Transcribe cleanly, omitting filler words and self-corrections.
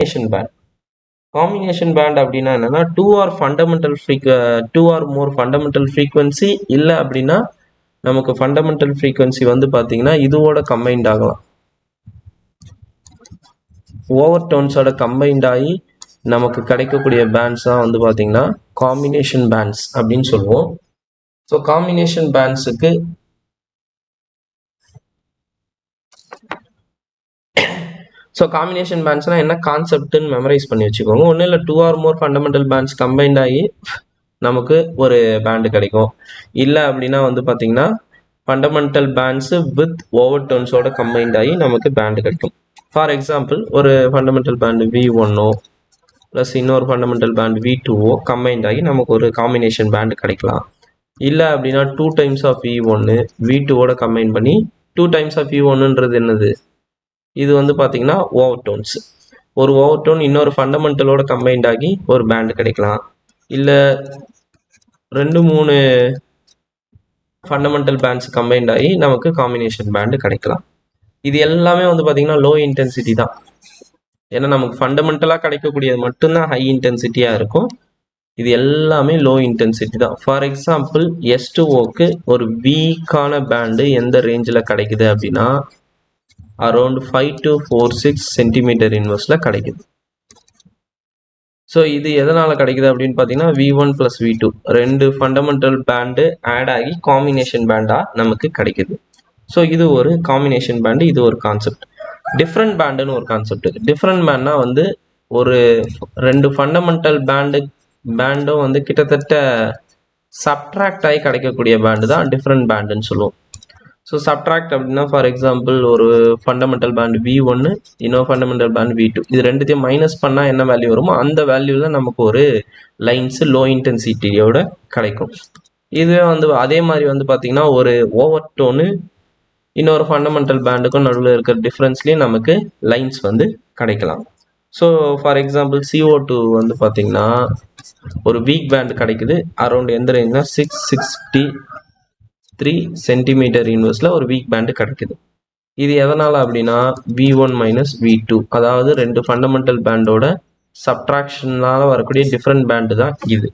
Pant. Combination pant அப்படின்னா என்னன்னா two or more fundamental frequency இல்லை அப்படின்னா நமக்கு ஃபண்டமெண்டல் ஃப்ரீக்வன்சி வந்து பார்த்தீங்கன்னா இதோட கம்பைன்ட் ஆகலாம். ஓவர் டோன்ஸோட கம்பைன்ட் ஆகி நமக்கு கிடைக்கக்கூடிய பேண்ட்ஸ் தான் வந்து பார்த்தீங்கன்னா காம்பினேஷன் பேண்ட்ஸ் அப்படின்னு சொல்லுவோம். ஸோ காம்பினேஷன் பேண்ட்ஸுக்கு காம்பினேஷன் பேண்ட்ஸ்னா என்ன கான்செப்ட்னு மெமரைஸ் பண்ணி வச்சுக்கோங்க. ஒன்றும் இல்லை, two or more fundamental bands combined ஆகி நமக்கு ஒரு பேண்டு கிடைக்கும். இல்லை அப்படின்னா வந்து பார்த்தீங்கன்னா ஃபண்டமெண்டல் பேண்ட்ஸு வித் ஓவர் டோன்ஸோட கம்பைன்ட் ஆகி நமக்கு பேண்டு கிடைக்கும். ஃபார் எக்ஸாம்பிள், ஒரு ஃபண்டமெண்டல் பேண்டு V1 ப்ளஸ் இன்னொரு ஃபண்டமெண்டல் பேண்ட் V2 கம்பைன்ட் ஆகி நமக்கு ஒரு காம்பினேஷன் பேண்டு கிடைக்கலாம். இல்லை அப்படின்னா 2 times of V1 V2 combine பண்ணி 2 டைம்ஸ் ஆஃப் V1ன்றது என்னது, இது வந்து பார்த்தீங்கன்னா ஓவர் டோன்ஸ். ஒரு ஓவர் டோன் இன்னொரு ஃபண்டமெண்டலோட கம்பைன்ட் ஆகி ஒரு பேண்டு கிடைக்கலாம். இல்லை 2-3 ஃபண்டமெண்டல் பேண்ட்ஸ் கம்பைன்ட் ஆகி நமக்கு காம்பினேஷன் பேண்டு கிடைக்கலாம். இது எல்லாமே வந்து பார்த்தீங்கன்னா லோ இன்டென்சிட்டி தான். ஏன்னா நமக்கு ஃபண்டமெண்டலாக கிடைக்கக்கூடியது மட்டும்தான் ஹை இன்டென்சிட்டியாக இருக்கும். இது எல்லாமே லோ இன்டென்சிட்டி தான். ஃபார் எக்ஸாம்பிள், S2Oக்கு ஒரு வீக்கான பேண்டு எந்த ரேஞ்சில் கிடைக்குது அப்படின்னா அரௌண்ட் 5 to 4-6 சென்டிமீட்டர் இன்வெர்ஸில் கிடைக்குது. ஸோ இது எதனால் கிடைக்குது அப்படின்னு பார்த்தீங்கன்னா V1 + V2 2 fundamental band add ஆகி காம்பினேஷன் பேண்டாக நமக்கு கிடைக்குது. ஸோ இது ஒரு காம்பினேஷன் பேண்டு, இது ஒரு கான்செப்ட். டிஃப்ரெண்ட் பேண்டுன்னு ஒரு கான்செப்ட். டிஃப்ரெண்ட் பேண்ட்னா வந்து ஒரு 2 ஃபண்டமெண்டல் பேண்டும் வந்து கிட்டத்தட்ட சப்ட்ராக்ட் ஆகி கிடைக்கக்கூடிய பேண்டு தான் டிஃப்ரெண்ட் பேண்டுன்னு சொல்லுவோம். ஸோ சப்ட்ராக்ட் அப்படின்னா ஃபார் எக்ஸாம்பிள், ஒரு ஃபண்டமெண்டல் பேண்ட் V1 இன்னொரு ஃபண்டமெண்டல் பேண்ட் V2 இது ரெண்டுத்தையும் மைனஸ் பண்ணால் என்ன வேல்யூ வருமோ அந்த வேல்யூவில் நமக்கு ஒரு லைன்ஸு லோ இன்டென்சிட்டியோட கிடைக்கும். இதுவே வந்து அதே மாதிரி வந்து பார்த்தீங்கன்னா ஒரு ஓவர் டோனு இன்னொரு ஃபண்டமெண்டல் பேண்டுக்கும் நடுவில் இருக்கிற டிஃப்ரென்ஸ்லேயும் நமக்கு லைன்ஸ் வந்து கிடைக்கலாம். ஸோ ஃபார் எக்ஸாம்பிள் CO2 வந்து பார்த்தீங்கன்னா ஒரு வீக் பேண்ட் கிடைக்குது அரௌண்ட் எந்த ரேஞ்சுனா 663 சென்டிமீட்டர் இன்வெர்ஸில் ஒரு வீக் பேண்டு கிடைக்குது. இது எதனால் அப்படின்னா V1 - V2 அதாவது 2 ஃபண்டமெண்டல் பேண்டோட சப்ட்ராக்ஷனால் வரக்கூடிய டிஃப்ரெண்ட் பேண்டு தான் இது.